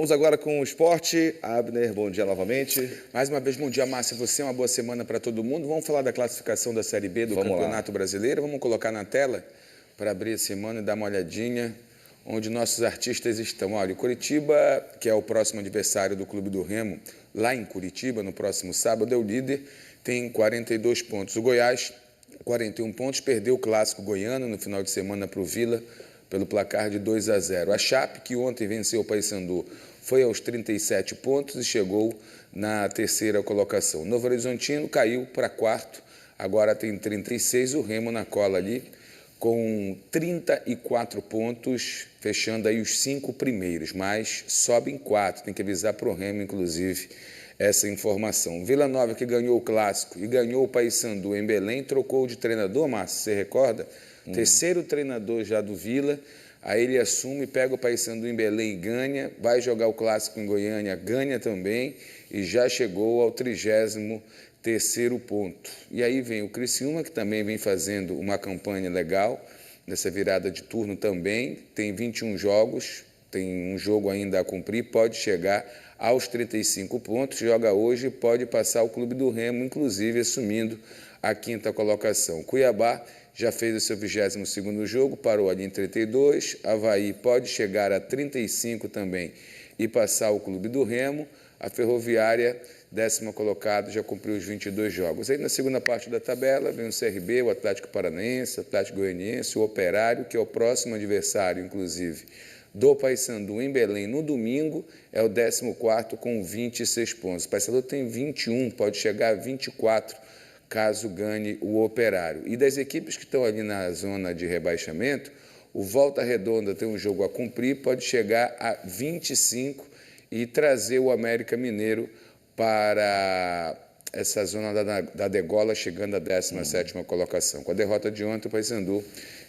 Vamos agora com o esporte. Abner, bom dia novamente. Mais uma vez, bom dia, Márcio. Você, uma boa semana para todo mundo. Vamos falar da classificação da Série B do Campeonato Brasileiro. Vamos colocar na tela para abrir a semana e dar uma olhadinha onde nossos artistas estão. Olha, o Curitiba, que é o próximo adversário do Clube do Remo, lá em Curitiba, no próximo sábado, é o líder, tem 42 pontos. O Goiás, 41 pontos, perdeu o Clássico Goiano no final de semana para o Vila, pelo placar de 2-0. A Chape, que ontem venceu o Paysandu, foi aos 37 pontos e chegou na terceira colocação. O Novo Horizontino caiu para quarto, agora tem 36, o Remo na cola ali, com 34 pontos, fechando aí os 5 primeiros, mas sobe em 4, tem que avisar para o Remo, inclusive, essa informação. Vila Nova, que ganhou o Clássico e ganhou o Paysandu em Belém, trocou de treinador, Márcio, você recorda? Terceiro treinador já do Vila, aí ele assume, pega o Paysandu em Belém e ganha, vai jogar o Clássico em Goiânia, ganha também e já chegou ao 33º ponto. E aí vem o Criciúma, que também vem fazendo uma campanha legal, nessa virada de turno também, tem 21 jogos, tem um jogo ainda a cumprir, pode chegar aos 35 pontos, joga hoje e pode passar o Clube do Remo, inclusive assumindo a 5ª colocação. Cuiabá já fez o seu 22º jogo, parou ali em 32, Avaí pode chegar a 35 também e passar o Clube do Remo, a Ferroviária, 10ª colocado, já cumpriu os 22 jogos. Aí na segunda parte da tabela vem o CRB, o Atlético Paranaense, o Atlético Goianiense, o Operário, que é o próximo adversário, inclusive, do Paysandu em Belém no domingo, é o 14º com 26 pontos. O Paysandu tem 21, pode chegar a 24 caso ganhe o Operário. E das equipes que estão ali na zona de rebaixamento, o Volta Redonda tem um jogo a cumprir, pode chegar a 25 e trazer o América Mineiro para essa zona da degola, chegando à 17ª colocação. Com a derrota de ontem, o Paysandu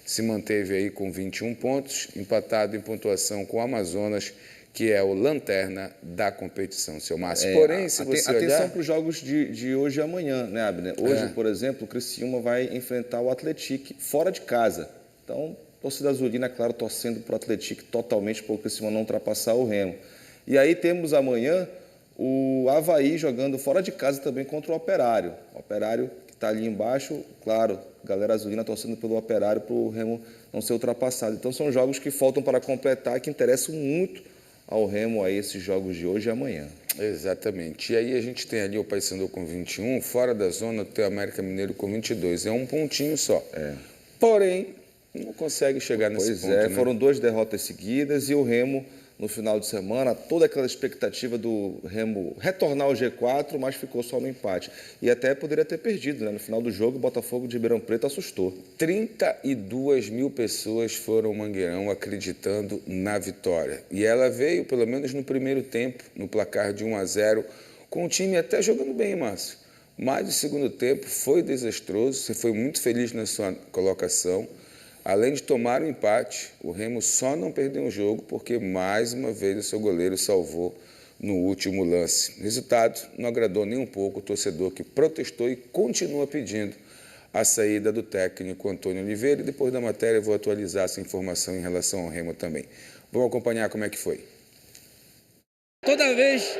se manteve aí com 21 pontos, empatado em pontuação com o Amazonas, que é o lanterna da competição, seu Márcio. Porém, se você olhar... Atenção para os jogos de hoje e amanhã, né, Abner? Hoje, por exemplo, o Criciúma vai enfrentar o Atlético fora de casa. Então, torcida azulina, claro, torcendo para o Atlético totalmente, para o Criciúma não ultrapassar o Remo. E aí temos amanhã o Avaí jogando fora de casa também contra o Operário. O Operário que está ali embaixo, claro, galera azulina torcendo pelo Operário para o Remo não ser ultrapassado. Então, são jogos que faltam para completar, que interessam muito ao Remo a esses jogos de hoje e amanhã. Exatamente. E aí a gente tem ali o Paysandu com 21, fora da zona tem o América Mineiro com 22. É um pontinho só. Porém, não consegue chegar nesse ponto. Pois é, né? Foram 2 derrotas seguidas e o Remo, no final de semana, toda aquela expectativa do Remo retornar ao G4, mas ficou só no empate. E até poderia ter perdido, né? No final do jogo, o Botafogo de Ribeirão Preto assustou. 32 mil pessoas foram ao Mangueirão acreditando na vitória. E ela veio, pelo menos no primeiro tempo, no placar de 1-0, com o time até jogando bem, Márcio. Mas o segundo tempo foi desastroso, você foi muito feliz na sua colocação. Além de tomar o empate, o Remo só não perdeu o jogo porque, mais uma vez, o seu goleiro salvou no último lance. O resultado não agradou nem um pouco o torcedor que protestou e continua pedindo a saída do técnico Antônio Oliveira. E depois da matéria eu vou atualizar essa informação em relação ao Remo também. Vamos acompanhar como é que foi. Toda vez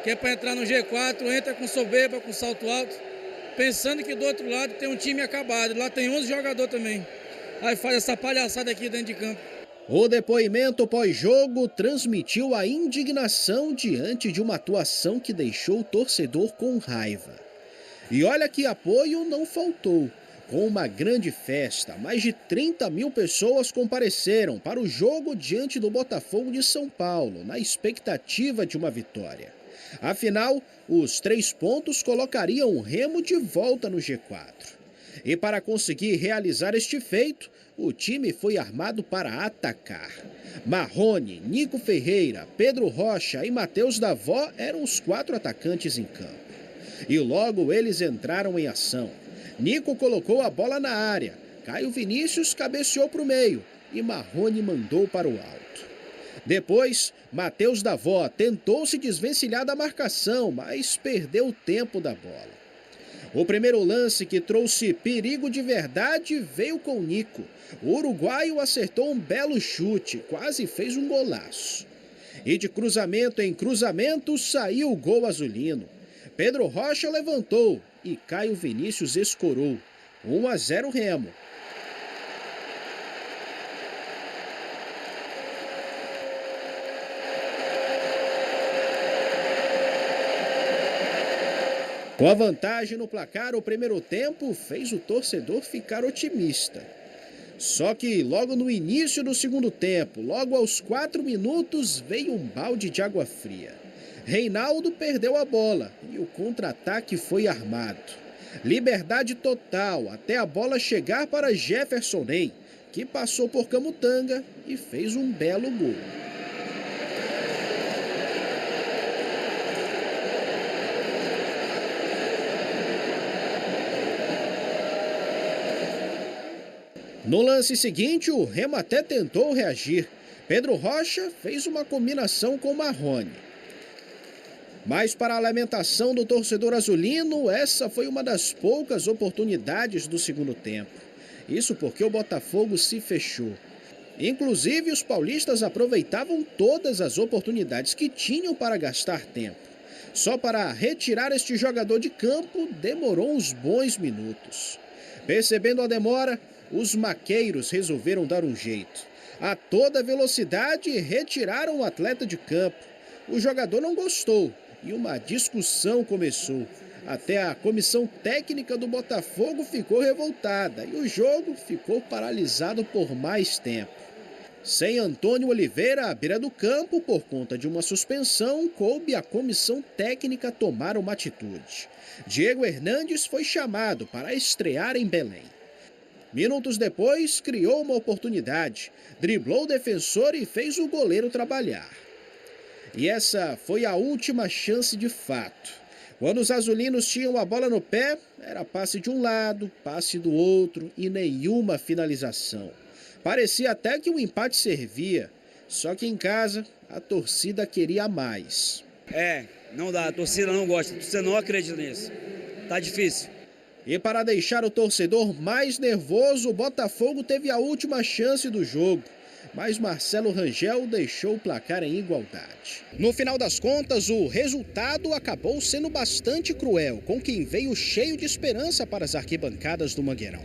que é para entrar no G4, entra com soberba, com salto alto, pensando que do outro lado tem um time acabado. Lá tem 11 jogadores também. Aí faz essa palhaçada aqui dentro de campo. O depoimento pós-jogo transmitiu a indignação diante de uma atuação que deixou o torcedor com raiva. E olha que apoio não faltou. Com uma grande festa, mais de 30 mil pessoas compareceram para o jogo diante do Botafogo de São Paulo, na expectativa de uma vitória. Afinal, os 3 pontos colocariam o Remo de volta no G4. E para conseguir realizar este feito, o time foi armado para atacar. Marrone, Nico Ferreira, Pedro Rocha e Matheus Davó eram os 4 atacantes em campo. E logo eles entraram em ação. Nico colocou a bola na área, Caio Vinícius cabeceou para o meio e Marrone mandou para o alto. Depois, Matheus Davó tentou se desvencilhar da marcação, mas perdeu o tempo da bola. O primeiro lance que trouxe perigo de verdade veio com Nico. O uruguaio acertou um belo chute, quase fez um golaço. E de cruzamento em cruzamento saiu o gol azulino. Pedro Rocha levantou e Caio Vinícius escorou. 1-0 Remo. Com a vantagem no placar, o primeiro tempo fez o torcedor ficar otimista. Só que logo no início do segundo tempo, logo aos 4 minutos, veio um balde de água fria. Reinaldo perdeu a bola e o contra-ataque foi armado. Liberdade total até a bola chegar para Jefferson Ney, que passou por Camutanga e fez um belo gol. No lance seguinte, o Remo até tentou reagir. Pedro Rocha fez uma combinação com Marrone. Mas para a lamentação do torcedor azulino, essa foi uma das poucas oportunidades do segundo tempo. Isso porque o Botafogo se fechou. Inclusive, os paulistas aproveitavam todas as oportunidades que tinham para gastar tempo. Só para retirar este jogador de campo, demorou uns bons minutos. Percebendo a demora, os maqueiros resolveram dar um jeito. A toda velocidade, retiraram o atleta de campo. O jogador não gostou e uma discussão começou. Até a comissão técnica do Botafogo ficou revoltada e o jogo ficou paralisado por mais tempo. Sem Antônio Oliveira à beira do campo por conta de uma suspensão, coube à comissão técnica tomar uma atitude. Diego Hernandes foi chamado para estrear em Belém. Minutos depois, criou uma oportunidade, driblou o defensor e fez o goleiro trabalhar. E essa foi a última chance de fato. Quando os azulinos tinham a bola no pé, era passe de um lado, passe do outro e nenhuma finalização. Parecia até que o empate servia, só que em casa a torcida queria mais. Não dá, a torcida não gosta, a torcida não acredita nisso. Tá difícil. E para deixar o torcedor mais nervoso, o Botafogo teve a última chance do jogo. Mas Marcelo Rangel deixou o placar em igualdade. No final das contas, o resultado acabou sendo bastante cruel, com quem veio cheio de esperança para as arquibancadas do Mangueirão.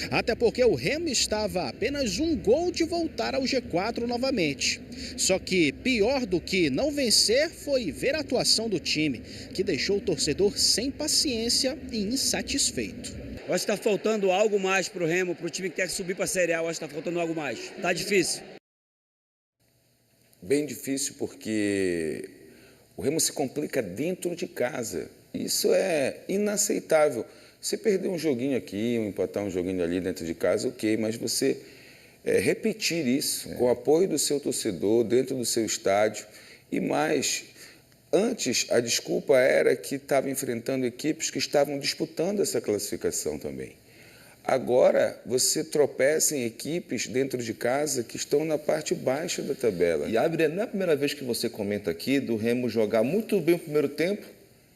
Até porque o Remo estava a apenas um gol de voltar ao G4 novamente. Só que pior do que não vencer foi ver a atuação do time, que deixou o torcedor sem paciência e insatisfeito. Eu acho que está faltando algo mais para o Remo, para o time que quer subir para a Série A, eu acho que está faltando algo mais. Está difícil. Bem difícil porque o Remo se complica dentro de casa. Isso é inaceitável. Você perder um joguinho aqui, empatar um joguinho ali dentro de casa, ok, mas você repetir isso com o apoio do seu torcedor, dentro do seu estádio e mais... Antes, a desculpa era que estava enfrentando equipes que estavam disputando essa classificação também. Agora, você tropeça em equipes dentro de casa que estão na parte baixa da tabela. E, Abner, não é a primeira vez que você comenta aqui do Remo jogar muito bem o primeiro tempo,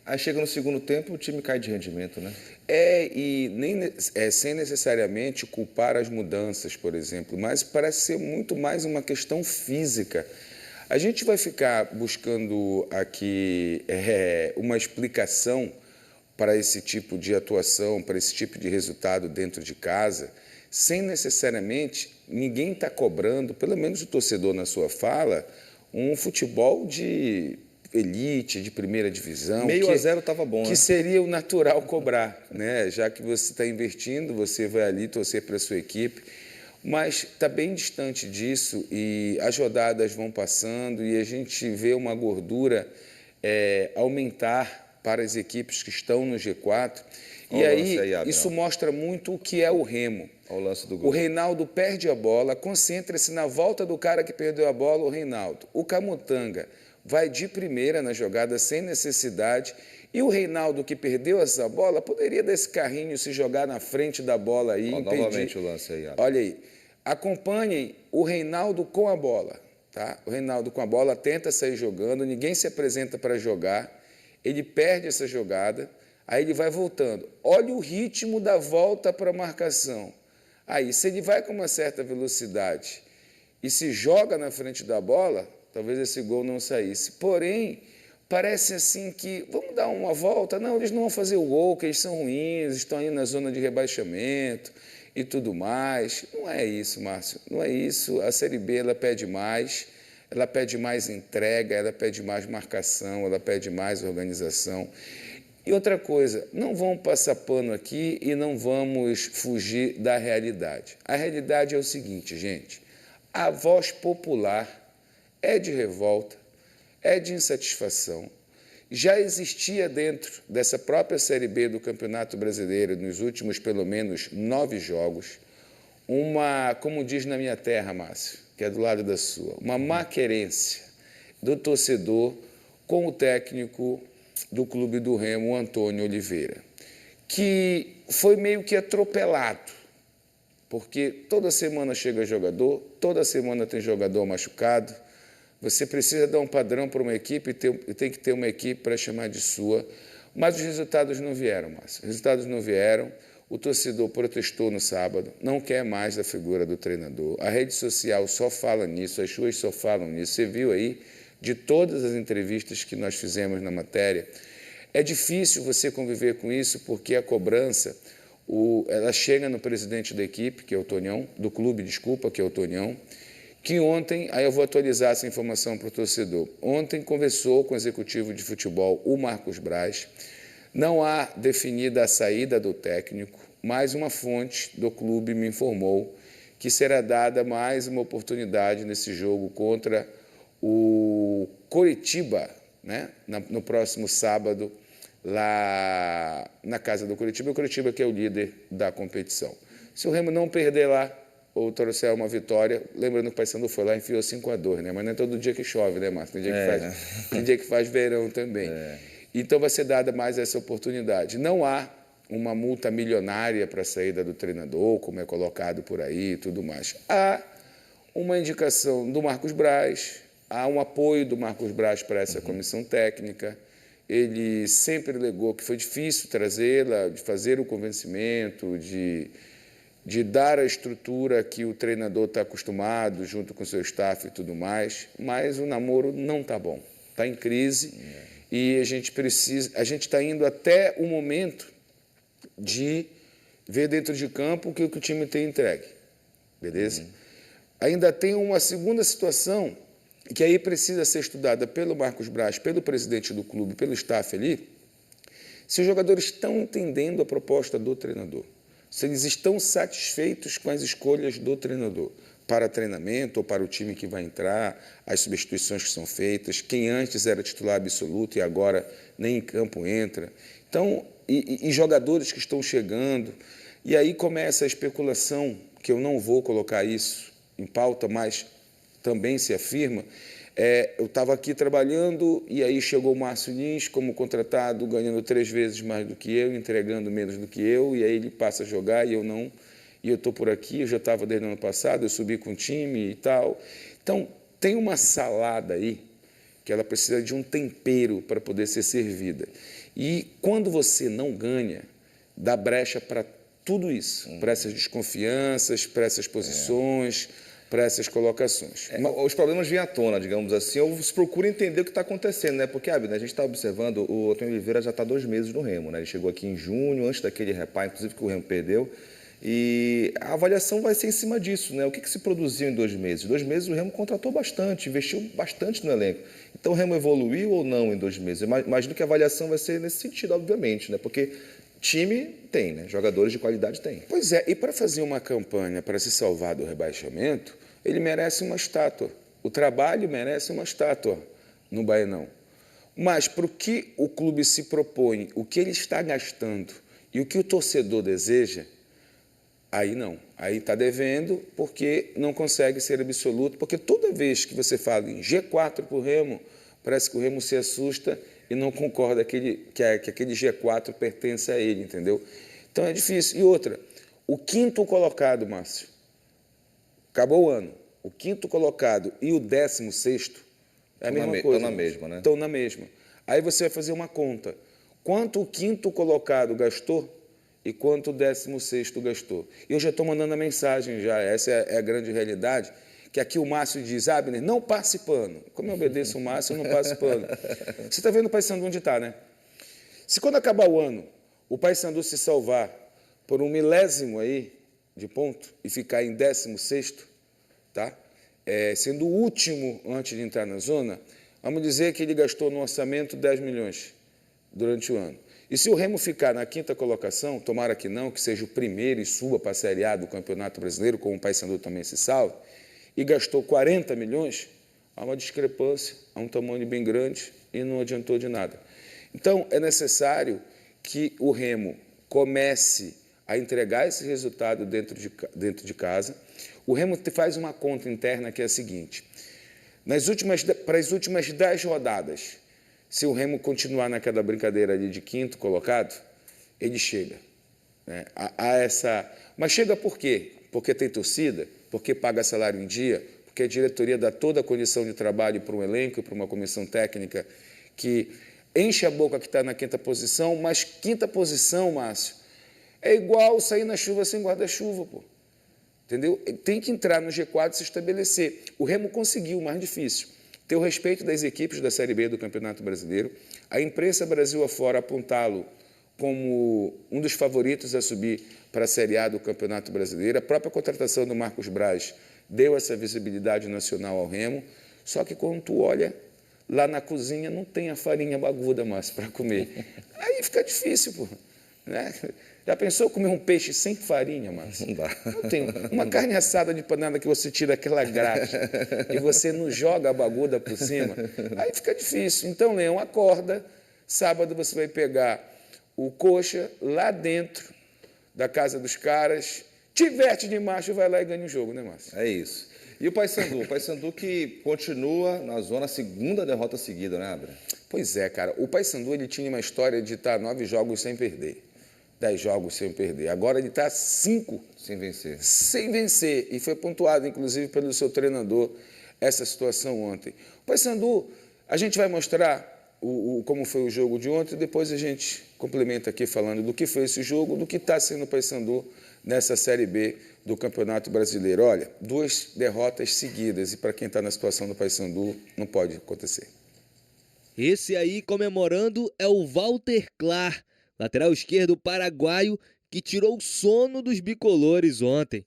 aí chega no segundo tempo o time cai de rendimento, né? Sem necessariamente culpar as mudanças, por exemplo, mas parece ser muito mais uma questão física. A gente vai ficar buscando aqui uma explicação para esse tipo de atuação, para esse tipo de resultado dentro de casa, sem necessariamente ninguém está cobrando, pelo menos o torcedor na sua fala, um futebol de elite, de primeira divisão. 0-0 estava bom, que seria o natural cobrar, né? Já que você está investindo, você vai ali torcer para a sua equipe. Mas está bem distante disso e as rodadas vão passando e a gente vê uma gordura aumentar para as equipes que estão no G4. E aí, isso mostra muito o que é o Remo. O lance do gol. O Reinaldo perde a bola, concentra-se na volta do cara que perdeu a bola, o Reinaldo. O Camutanga vai de primeira na jogada sem necessidade. E o Reinaldo, que perdeu essa bola, poderia dar esse carrinho, se jogar na frente da bola aí. Novamente o lance aí. Olha aí. Acompanhem o Reinaldo com a bola. Tá? O Reinaldo com a bola tenta sair jogando, ninguém se apresenta para jogar, ele perde essa jogada, aí ele vai voltando. Olha o ritmo da volta para a marcação. Aí, se ele vai com uma certa velocidade e se joga na frente da bola, talvez esse gol não saísse. Porém, parece assim que vamos dar uma volta. Não, eles não vão fazer o gol, que eles são ruins, estão aí na zona de rebaixamento e tudo mais. Não é isso, Márcio, não é isso. A Série B ela pede mais entrega, ela pede mais marcação, ela pede mais organização. E outra coisa, não vamos passar pano aqui e não vamos fugir da realidade. A realidade é o seguinte, gente, a voz popular é de revolta, é de insatisfação. Já existia dentro dessa própria Série B do Campeonato Brasileiro, nos últimos pelo menos 9 jogos, uma, como diz na minha terra, Márcio, que é do lado da sua, uma má querência do torcedor com o técnico do Clube do Remo, Antônio Oliveira, que foi meio que atropelado, porque toda semana chega jogador, toda semana tem jogador machucado, você precisa dar um padrão para uma equipe e tem que ter uma equipe para chamar de sua, mas os resultados não vieram, Márcio. Os resultados não vieram, o torcedor protestou no sábado, não quer mais da figura do treinador, a rede social só fala nisso, as ruas só falam nisso, você viu aí, de todas as entrevistas que nós fizemos na matéria, é difícil você conviver com isso porque a cobrança, ela chega no presidente da equipe, que é o Tonhão, do clube, desculpa, que é o Tonhão, que ontem, aí eu vou atualizar essa informação para o torcedor, ontem conversou com o executivo de futebol, o Marcos Braz, não há definida a saída do técnico, mas uma fonte do clube me informou que será dada mais uma oportunidade nesse jogo contra o Coritiba, né? No próximo sábado, lá na casa do Coritiba, o Coritiba que é o líder da competição. Se o Remo não perder lá, ou trouxer uma vitória, lembrando que o Paysandu foi lá e enfiou 5-2, né? Mas não é todo dia que chove, né, Márcio? Tem dia que faz verão também. Então vai ser dada mais essa oportunidade. Não há uma multa milionária para a saída do treinador, como é colocado por aí e tudo mais. Há uma indicação do Marcos Braz, há um apoio do Marcos Braz para essa comissão técnica. Ele sempre alegou que foi difícil trazê-la, de fazer o convencimento, de dar a estrutura que o treinador está acostumado, junto com o seu staff e tudo mais, mas o namoro não está bom, está em crise e a gente está indo até o momento de ver dentro de campo o que o time tem entregue, beleza? Ainda tem uma segunda situação que aí precisa ser estudada pelo Marcos Braz, pelo presidente do clube, pelo staff ali, se os jogadores estão entendendo a proposta do treinador, se eles estão satisfeitos com as escolhas do treinador para treinamento ou para o time que vai entrar, as substituições que são feitas, quem antes era titular absoluto e agora nem em campo entra. Então, e jogadores que estão chegando, e aí começa a especulação, que eu não vou colocar isso em pauta, mas também se afirma. Eu estava aqui trabalhando e aí chegou o Márcio Lins como contratado, ganhando 3 vezes mais do que eu, entregando menos do que eu, e aí ele passa a jogar e eu não. E eu estou por aqui, eu já estava desde o ano passado, eu subi com o time e tal. Então, tem uma salada aí que ela precisa de um tempero para poder ser servida. E quando você não ganha, dá brecha para tudo isso, para essas desconfianças, para essas posições, para essas colocações. Os problemas vêm à tona, digamos assim, ou se procura entender o que está acontecendo, né? Porque, Abner, a gente está observando, o Antônio Oliveira já está 2 meses no Remo, né? Ele chegou aqui em junho, antes daquele repá, inclusive, que o Remo perdeu, e a avaliação vai ser em cima disso, né? O que se produziu em 2 meses? 2 meses o Remo contratou bastante, investiu bastante no elenco. Então o Remo evoluiu ou não em 2 meses? Eu imagino que a avaliação vai ser nesse sentido, obviamente, né? Porque time tem, né? Jogadores de qualidade tem. Pois é, e para fazer uma campanha para se salvar do rebaixamento, ele merece uma estátua. O trabalho merece uma estátua no Baenão. Mas para o que o clube se propõe, o que ele está gastando e o que o torcedor deseja, aí não. Aí está devendo porque não consegue ser absoluto, porque toda vez que você fala em G4 para o Remo, parece que o Remo se assusta e não concorda que aquele G4 pertence a ele, entendeu? Então é difícil. E outra, o 5º colocado, Márcio, acabou o ano, o 5º colocado e o 16º é a mesma coisa. Estão na mesma, né? Estão na mesma. Aí você vai fazer uma conta. Quanto o 5º colocado gastou e quanto o 16º gastou? Eu já estou mandando a mensagem já, essa é a grande realidade, que aqui o Márcio diz, Abner, não passe pano. Como eu obedeço o Márcio, eu não passo pano. Você está vendo o Paysandu onde está, né? Se quando acabar o ano, o Paysandu se salvar por 1 milésimo aí de ponto e ficar em 16º, tá? Sendo o último antes de entrar na zona, vamos dizer que ele gastou no orçamento 10 milhões durante o ano. E se o Remo ficar na 5ª colocação, tomara que não, que seja o primeiro e suba para a Série A do Campeonato Brasileiro, como o Paysandu também se salve, e gastou 40 milhões, há uma discrepância, há um tamanho bem grande e não adiantou de nada. Então, é necessário que o Remo comece a entregar esse resultado dentro de casa. O Remo faz uma conta interna que é a seguinte, para as últimas 10 rodadas, se o Remo continuar naquela brincadeira ali de 5º colocado, ele chega. Né? Mas chega por quê? Porque tem torcida, porque paga salário em dia, porque a diretoria dá toda a condição de trabalho para um elenco e para uma comissão técnica que enche a boca que está na 5ª posição, mas 5ª posição, Márcio, é igual sair na chuva sem guarda-chuva, pô. Entendeu? Tem que entrar no G4 e se estabelecer. O Remo conseguiu, o mais difícil, ter o respeito das equipes da Série B do Campeonato Brasileiro, a imprensa Brasil afora apontá-lo como um dos favoritos a subir para a Série A do Campeonato Brasileiro. A própria contratação do Marcos Braz deu essa visibilidade nacional ao Remo, só que quando tu olha, lá na cozinha não tem a farinha baguda, Márcio, para comer. Aí fica difícil, pô. Né? Já pensou comer um peixe sem farinha, Márcio? Não dá. Não tem. Uma carne assada de panela que você tira aquela graxa e você não joga a baguda por cima, aí fica difícil. Então, Leão, acorda. Sábado você vai pegar o coxa lá dentro da casa dos caras, te veste de macho e vai lá e ganha o jogo, né, Márcio? É isso. E o Paysandu que continua na zona, 2ª derrota seguida, né, Abner? Pois é, cara. O Paysandu ele tinha uma história de estar 9 jogos sem perder. 10 jogos sem perder. Agora ele está 5 sem vencer. Sem vencer. E foi pontuado, inclusive, pelo seu treinador, essa situação ontem. O Paysandu, a gente vai mostrar como foi o jogo de ontem, depois a gente complementa aqui falando do que foi esse jogo, do que está sendo o Paysandu nessa Série B do Campeonato Brasileiro. Olha, 2 derrotas seguidas, e para quem está na situação do Paysandu, não pode acontecer. Esse aí comemorando é o Walter Clar, lateral esquerdo paraguaio, que tirou o sono dos bicolores ontem.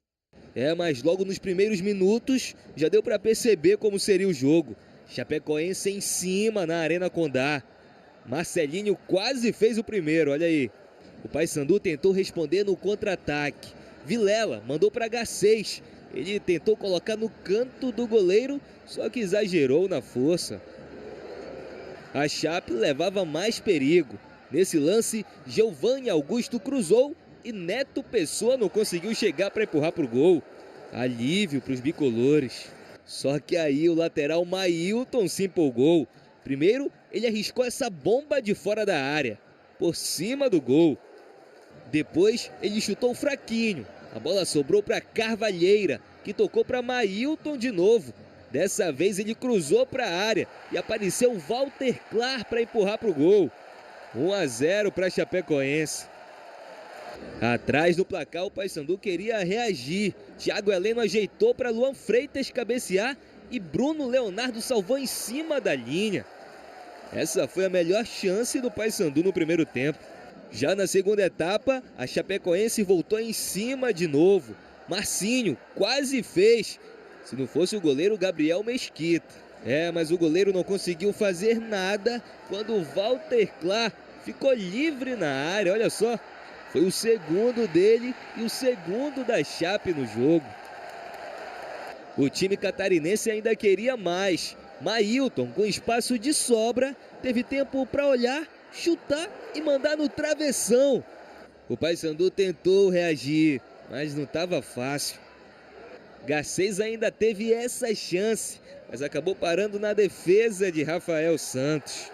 Mas logo nos primeiros minutos já deu para perceber como seria o jogo. Chapecoense em cima na Arena Condá. Marcelinho quase fez o primeiro, olha aí. O Paysandu tentou responder no contra-ataque. Vilela mandou para H6. Ele tentou colocar no canto do goleiro, só que exagerou na força. A Chape levava mais perigo. Nesse lance, Giovanni Augusto cruzou e Neto Pessoa não conseguiu chegar para empurrar para o gol. Alívio para os bicolores. Só que aí o lateral Mailton se empolgou. Primeiro, ele arriscou essa bomba de fora da área, por cima do gol. Depois, ele chutou fraquinho. A bola sobrou para Carvalheira, que tocou para Mailton de novo. Dessa vez ele cruzou para a área e apareceu Walter Clar para empurrar para o gol. 1-0 para Chapecoense. Atrás do placar, o Paysandu queria reagir. Thiago Heleno ajeitou para Luan Freitas cabecear e Bruno Leonardo salvou em cima da linha. Essa foi a melhor chance do Paysandu no primeiro tempo. Já na segunda etapa, a Chapecoense voltou em cima de novo. Marcinho quase fez, se não fosse o goleiro Gabriel Mesquita. Mas o goleiro não conseguiu fazer nada quando o Walter Clar ficou livre na área, olha só. Foi o segundo dele e o segundo da Chape no jogo. O time catarinense ainda queria mais. Mailton, com espaço de sobra, teve tempo para olhar, chutar e mandar no travessão. O Paysandu tentou reagir, mas não estava fácil. Garcês ainda teve essa chance, mas acabou parando na defesa de Rafael Santos.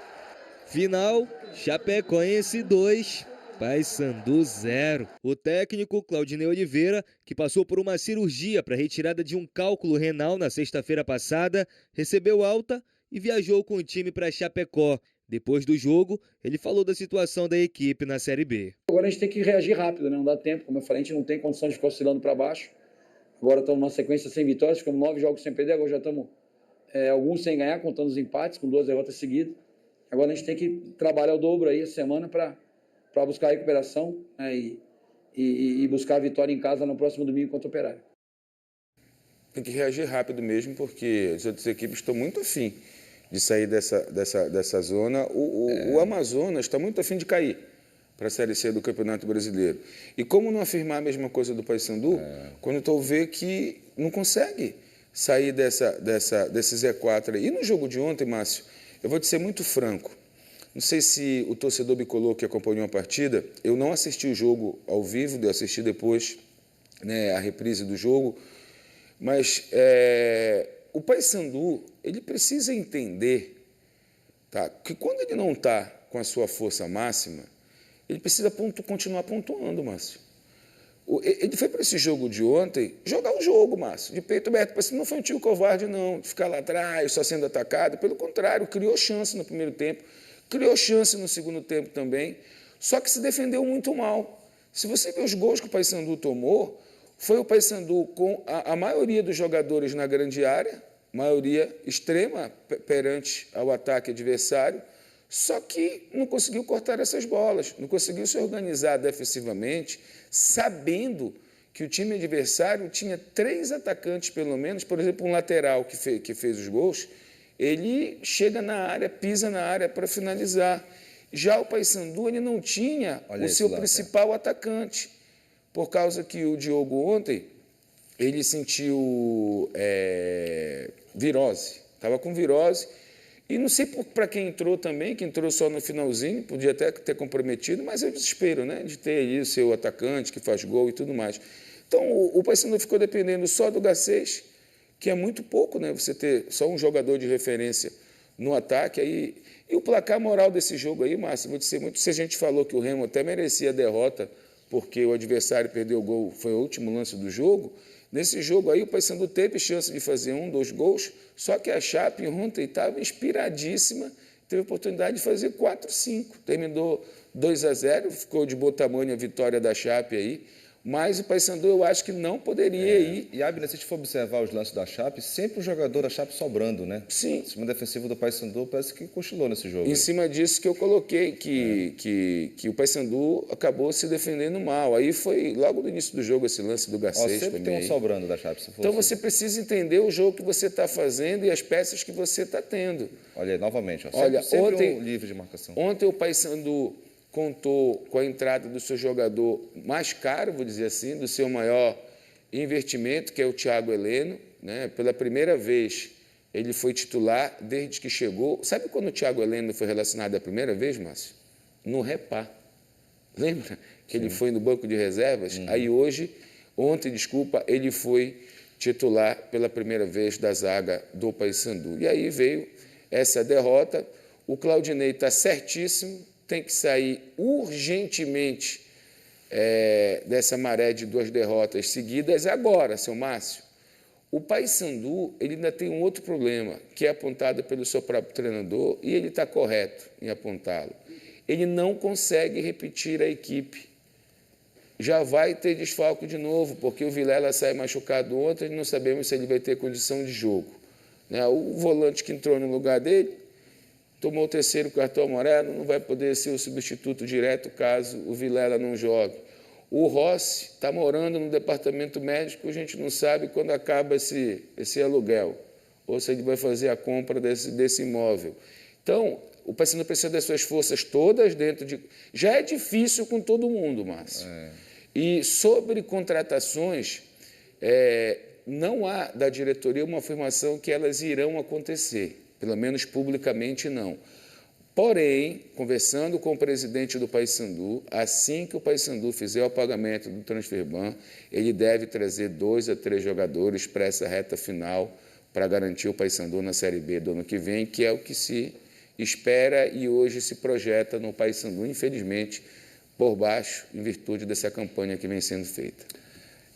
Final, Chapecoense 2, Paysandu 0. O técnico Claudinei Oliveira, que passou por uma cirurgia para retirada de um cálculo renal na sexta-feira passada, recebeu alta e viajou com o time para Chapecó. Depois do jogo, ele falou da situação da equipe na Série B. Agora a gente tem que reagir rápido, né? Não dá tempo, como eu falei, a gente não tem condição de ficar oscilando para baixo. Agora estamos numa sequência sem vitórias, ficamos 9 jogos sem perder, agora já estamos alguns sem ganhar, contando os empates, com 2 derrotas seguidas. Agora a gente tem que trabalhar o dobro aí essa semana para buscar a recuperação, né, e buscar a vitória em casa no próximo domingo contra o Operário. Tem que reagir rápido mesmo, porque as outras equipes estão muito afim de sair dessa zona. O Amazonas está muito afim de cair para a Série C do Campeonato Brasileiro. E como não afirmar a mesma coisa do Paysandu, quando tu vê que não consegue sair desse Z4 aí. E no jogo de ontem, Márcio, eu vou te ser muito franco. Não sei se o torcedor bicolor que acompanhou a partida, eu não assisti o jogo ao vivo, eu assisti depois, né, a reprise do jogo, mas o Paysandu, ele precisa entender, tá, que quando ele não está com a sua força máxima, ele precisa continuar pontuando, Márcio. Ele foi para esse jogo de ontem jogar o jogo, Márcio, de peito aberto. Parece que não foi um tiro covarde, não, de ficar lá atrás, só sendo atacado. Pelo contrário, criou chance no primeiro tempo, criou chance no segundo tempo também, só que se defendeu muito mal. Se você ver os gols que o Paysandu tomou, foi o Paysandu com a maioria dos jogadores na grande área, maioria extrema perante ao ataque adversário, só que não conseguiu cortar essas bolas, não conseguiu se organizar defensivamente, sabendo que o time adversário tinha 3 atacantes, pelo menos, por exemplo, um lateral que fez os gols, ele chega na área, pisa na área para finalizar. Já o Paysandu, ele não tinha o seu principal atacante, por causa que o Diogo ontem, ele sentiu virose, estava com virose, e não sei para quem entrou também, que entrou só no finalzinho, podia até ter comprometido, mas é o desespero, né, de ter aí o seu atacante que faz gol e tudo mais. Então, o Paysandu ficou dependendo só do Garcês, que é muito pouco, né, você ter só um jogador de referência no ataque. Aí, e o placar moral desse jogo aí, Márcio, vou dizer muito, se a gente falou que o Remo até merecia a derrota, porque o adversário perdeu o gol, foi o último lance do jogo. Nesse jogo aí, o Paysandu teve chance de fazer 1, 2 gols, só que a Chape ontem estava inspiradíssima, teve a oportunidade de fazer 4, 5. Terminou 2-0, ficou de bom tamanho a vitória da Chape aí, mas o Paysandu eu acho que não poderia ir. E, Abner, se a gente for observar os lances da Chape, sempre o jogador da Chape sobrando, né? Sim. O sistema defensivo do Paysandu parece que cochilou nesse jogo. Em cima disso que eu coloquei, que o Paysandu acabou se defendendo mal. Aí foi logo no início do jogo esse lance do Garcês. Sempre tem um sobrando da Chape. Então você precisa entender o jogo que você está fazendo e as peças que você está tendo. Olha aí, novamente, sempre ontem, um livre de marcação. Ontem o Paysandu contou com a entrada do seu jogador mais caro, vou dizer assim, do seu maior investimento, que é o Thiago Heleno, né? Pela primeira vez ele foi titular desde que chegou. Sabe quando o Thiago Heleno foi relacionado a primeira vez, Márcio? No Repá. Lembra que ele foi no banco de reservas? Aí ontem, ele foi titular pela primeira vez da zaga do Paysandu. E aí veio essa derrota. O Claudinei está certíssimo, tem que sair urgentemente dessa maré de 2 derrotas seguidas agora, seu Márcio. O Paysandu, ele ainda tem um outro problema, que é apontado pelo seu próprio treinador, e ele está correto em apontá-lo. Ele não consegue repetir a equipe. Já vai ter desfalque de novo, porque o Vilela sai machucado ontem, não sabemos se ele vai ter condição de jogo. Né? O volante que entrou no lugar dele tomou o 3º cartão amarelo, não vai poder ser o substituto direto caso o Vilela não jogue. O Rossi está morando no departamento médico, a gente não sabe quando acaba esse aluguel, ou se ele vai fazer a compra desse imóvel. Então, o Paysandu precisa das suas forças todas dentro de... Já é difícil com todo mundo, Márcio. E sobre contratações, não há da diretoria uma afirmação que elas irão acontecer. Pelo menos publicamente não. Porém, conversando com o presidente do Paysandu, assim que o Paysandu fizer o pagamento do Transferban, ele deve trazer 2 a 3 jogadores para essa reta final para garantir o Paysandu na Série B do ano que vem, que é o que se espera e hoje se projeta no Paysandu, infelizmente, por baixo, em virtude dessa campanha que vem sendo feita.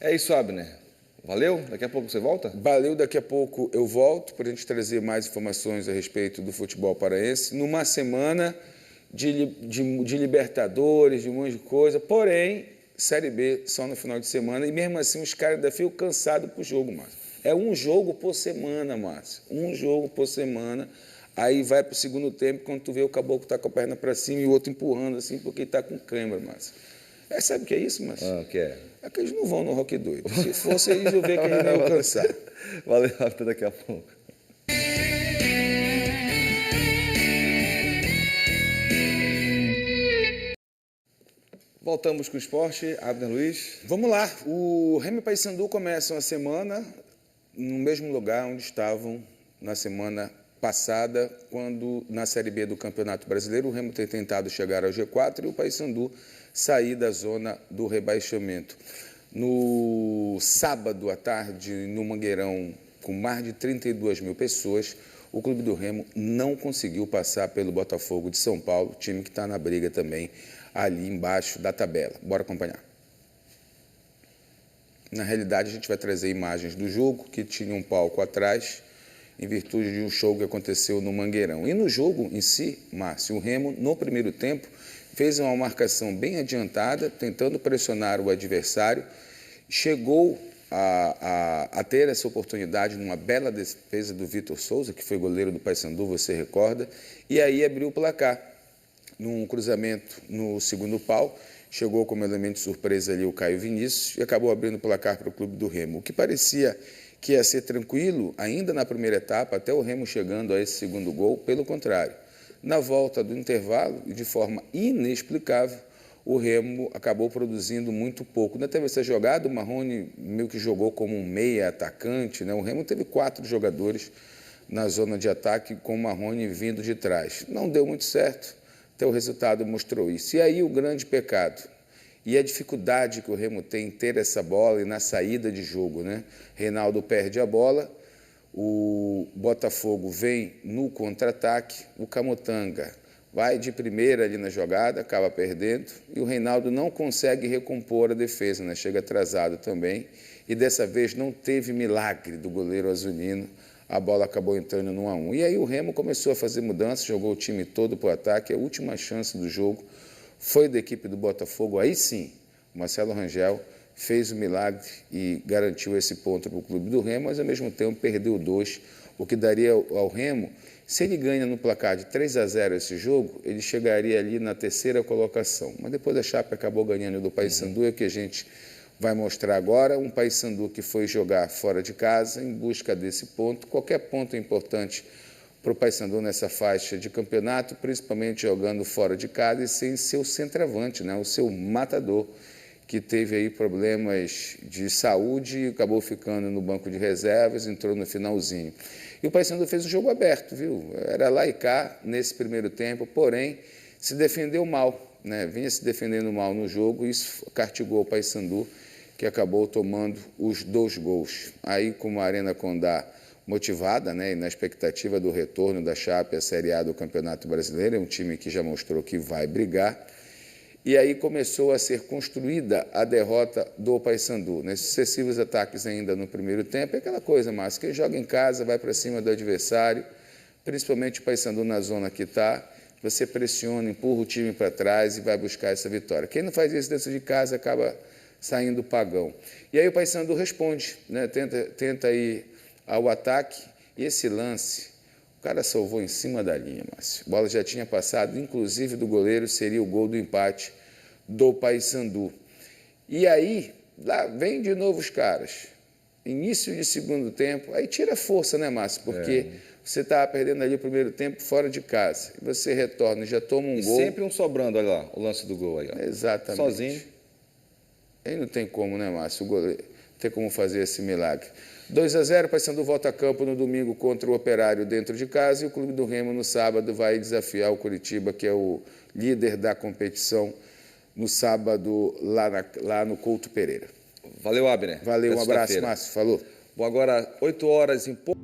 É isso, Abner. Valeu? Daqui a pouco você volta? Valeu, daqui a pouco eu volto para a gente trazer mais informações a respeito do futebol paraense, numa semana de Libertadores, de um monte de coisa, porém, Série B só no final de semana, e mesmo assim os caras ainda ficam cansados pro jogo, Márcio. É um jogo por semana, Márcio. Um jogo por semana. Aí vai pro segundo tempo, quando tu vê o caboclo tá com a perna para cima e o outro empurrando assim, porque ele tá com câimbra, Márcio. Sabe o que é isso, Márcio? O que é? É que eles não vão no Rock Doido. Se fosse eles, eu ver que eles não iam alcançar. Valeu, até daqui a pouco. Voltamos com o esporte. Abner Luiz. Vamos lá. O Remo e Paysandu começam a semana no mesmo lugar onde estavam na semana passada, quando na Série B do Campeonato Brasileiro o Remo tem tentado chegar ao G4 e o Paysandu sair da zona do rebaixamento. No sábado à tarde, no Mangueirão, com mais de 32 mil pessoas, o Clube do Remo não conseguiu passar pelo Botafogo de São Paulo, time que está na briga também ali embaixo da tabela. Bora acompanhar. Na realidade, a gente vai trazer imagens do jogo, que tinha um palco atrás, em virtude de um show que aconteceu no Mangueirão. E no jogo em si, Márcio, o Remo, no primeiro tempo, fez uma marcação bem adiantada, tentando pressionar o adversário, chegou a ter essa oportunidade numa bela defesa do Vitor Souza, que foi goleiro do Paysandu, você recorda, e aí abriu o placar. Num cruzamento no segundo pau, chegou como elemento de surpresa ali o Caio Vinícius e acabou abrindo o placar para o Clube do Remo. O que parecia que ia ser tranquilo, ainda na primeira etapa, até o Remo chegando a esse segundo gol, pelo contrário. Na volta do intervalo, e de forma inexplicável, o Remo acabou produzindo muito pouco. Ainda teve essa jogada, o Marrone meio que jogou como um meia atacante, né? O Remo teve 4 jogadores na zona de ataque com o Marrone vindo de trás. Não deu muito certo, até o resultado mostrou isso. E aí o grande pecado e a dificuldade que o Remo tem em ter essa bola e na saída de jogo, né? Reinaldo perde a bola, o Botafogo vem no contra-ataque, o Camutanga vai de primeira ali na jogada, acaba perdendo, e o Reinaldo não consegue recompor a defesa, né? Chega atrasado também, e dessa vez não teve milagre do goleiro azulino, a bola acabou entrando no 1-1. E aí o Remo começou a fazer mudanças, jogou o time todo para o ataque, a última chance do jogo foi da equipe do Botafogo, aí sim, o Marcelo Rangel fez o milagre e garantiu esse ponto para o Clube do Remo, mas ao mesmo tempo perdeu 2, o que daria ao Remo, se ele ganha no placar de 3-0 esse jogo, ele chegaria ali na 3ª colocação. Mas depois a Chape acabou ganhando do Paysandu, é o que a gente vai mostrar agora, um Paysandu que foi jogar fora de casa em busca desse ponto. Qualquer ponto é importante para o Paysandu nessa faixa de campeonato, principalmente jogando fora de casa e sem seu centroavante, né? O seu matador, que teve aí problemas de saúde e acabou ficando no banco de reservas, entrou no finalzinho. E o Paysandu fez um jogo aberto, viu? Era lá e cá nesse primeiro tempo, porém se defendeu mal, né? Vinha se defendendo mal no jogo e isso castigou o Paysandu, que acabou tomando os 2 gols. Aí, com a Arena Condá motivada, né, e na expectativa do retorno da Chape à Série A do Campeonato Brasileiro, é um time que já mostrou que vai brigar, e aí começou a ser construída a derrota do Paysandu. Nesses sucessivos ataques ainda no primeiro tempo, é aquela coisa, Márcio, quem joga em casa vai para cima do adversário, principalmente o Paysandu na zona que está, você pressiona, empurra o time para trás e vai buscar essa vitória. Quem não faz isso dentro de casa acaba saindo pagão. E aí o Paysandu responde, né? Tenta ir ao ataque, e esse lance, o cara salvou em cima da linha, Márcio. A bola já tinha passado, inclusive do goleiro, seria o gol do empate do Paysandu. E aí, lá vem de novo os caras. Início de segundo tempo, aí tira força, né, Márcio? Porque você estava perdendo ali o primeiro tempo fora de casa. E você retorna e já toma um gol. Sempre um sobrando, olha lá, o lance do gol aí. Ó. Exatamente. Sozinho. Aí não tem como, né, Márcio? O goleiro não tem como fazer esse milagre. 2-0, Paysandu volta a campo no domingo contra o Operário dentro de casa e o Clube do Remo no sábado vai desafiar o Curitiba, que é o líder da competição, no sábado lá no Couto Pereira. Valeu, Abner. Valeu, um abraço, Márcio. Falou. Bom, agora 8 horas em pouco.